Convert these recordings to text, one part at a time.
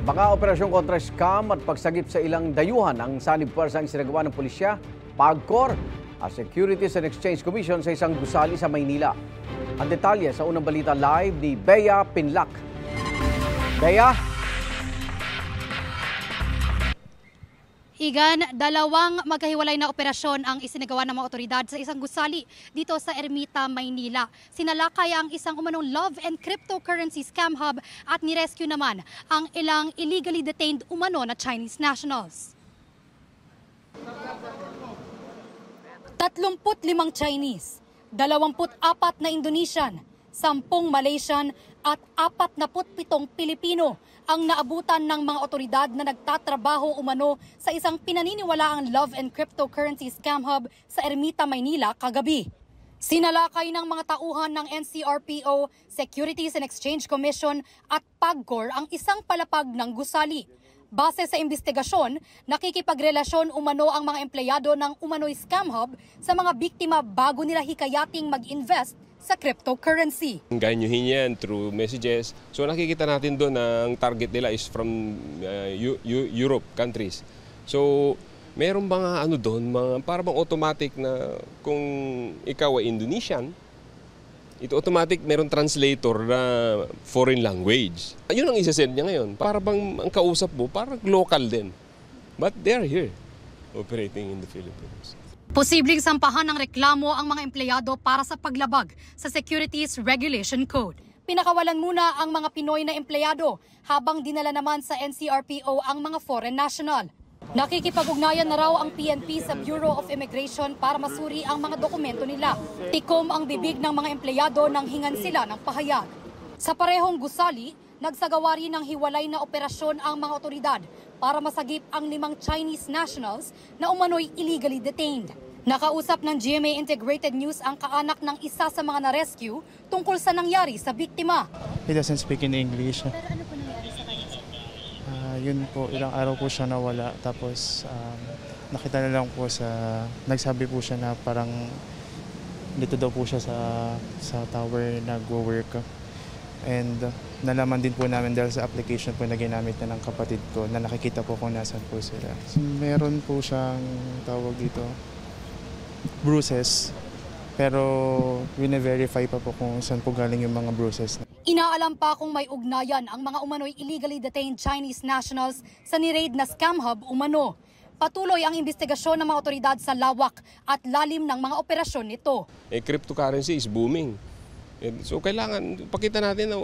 Mga operasyon kontra scam at pagsagip sa ilang dayuhan ang sanib puwersang isinagawa ng pulisya, PAGCOR at Securities and Exchange Commission sa isang gusali sa Maynila. Ang detalye sa unang balita live ni Bea Pinlac. Bea? Igan, dalawang magkahiwalay na operasyon ang isinagawa ng mga otoridad sa isang gusali dito sa Ermita, Maynila. Sinalakay ang isang umanong love and cryptocurrency scam hub at nirescue naman ang ilang illegally detained umano na Chinese nationals. 35 Chinese, 24 na Indonesian, 10 Malaysian at 47 Pilipino ang naabutan ng mga otoridad na nagtatrabaho umano sa isang pinaniniwalaang love and cryptocurrency scam hub sa Ermita, Maynila kagabi. Sinalakay ng mga tauhan ng NCRPO, Securities and Exchange Commission at PAGCOR ang isang palapag ng gusali. Base sa investigasyon, nakikipagrelasyon umano ang mga empleyado ng umano'y scam hub sa mga biktima bago nila hikayating mag-invest sa cryptocurrency. Ganyuhin yan through messages. So nakikita natin doon na ang target nila is from Europe countries. So meron mga doon, para bang automatic na kung ikaw ay Indonesian, ito automatic meron translator na foreign language. Yun ang isa-send niya ngayon. Para bang ang kausap mo, parang local din. But they're here, operating in the Philippines. Posibleng sampahan ng reklamo ang mga empleyado para sa paglabag sa Securities Regulation Code. Pinakawalan muna ang mga Pinoy na empleyado habang dinala naman sa NCRPO ang mga foreign national. Nakikipag-ugnayan na raw ang PNP sa Bureau of Immigration para masuri ang mga dokumento nila. Tikom ang bibig ng mga empleyado nang hingan sila ng pahayag. Sa parehong gusali, nagsagawa rin ng hiwalay na operasyon ang mga otoridad para masagip ang 5 Chinese nationals na umano'y illegally detained. Nakausap ng GMA Integrated News ang kaanak ng isa sa mga na-rescue tungkol sa nangyari sa biktima. He doesn't speak in English. Pero ano po nangyari sa kanya? Yun po, ilang araw po siya nawala. Tapos nakita na lang po nagsabi po siya na parang dito daw po siya sa tower nagwo-work. And nalaman din po namin dahil sa application po na ginamit na ng kapatid ko na nakikita po kung nasan po sila. So, meron po siyang tawag dito, bruises. Pero wine-verify pa po kung saan po galing yung mga bruises. Inaalam pa kung may ugnayan ang mga umano'y illegally detained Chinese nationals sa ni-raid na scam hub umano. Patuloy ang investigasyon ng mga otoridad sa lawak at lalim ng mga operasyon nito. Cryptocurrency is booming. And so kailangan pakita natin na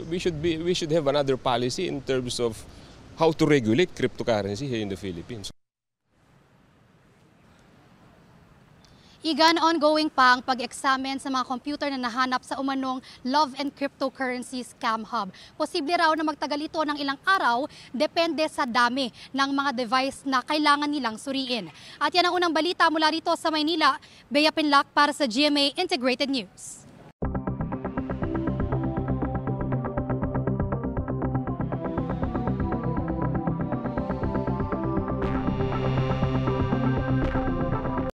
we should have another policy in terms of how to regulate cryptocurrency here in the Philippines. Igan, ongoing pa ang pag-examine sa mga computer na nahanap sa umanong love and cryptocurrency scam hub. Posible raw na magtagal ito ng ilang araw, depende sa dami ng mga device na kailangan nilang suriin. At yan ang unang balita mula rito sa Maynila. Bea Pinlac para sa GMA Integrated News.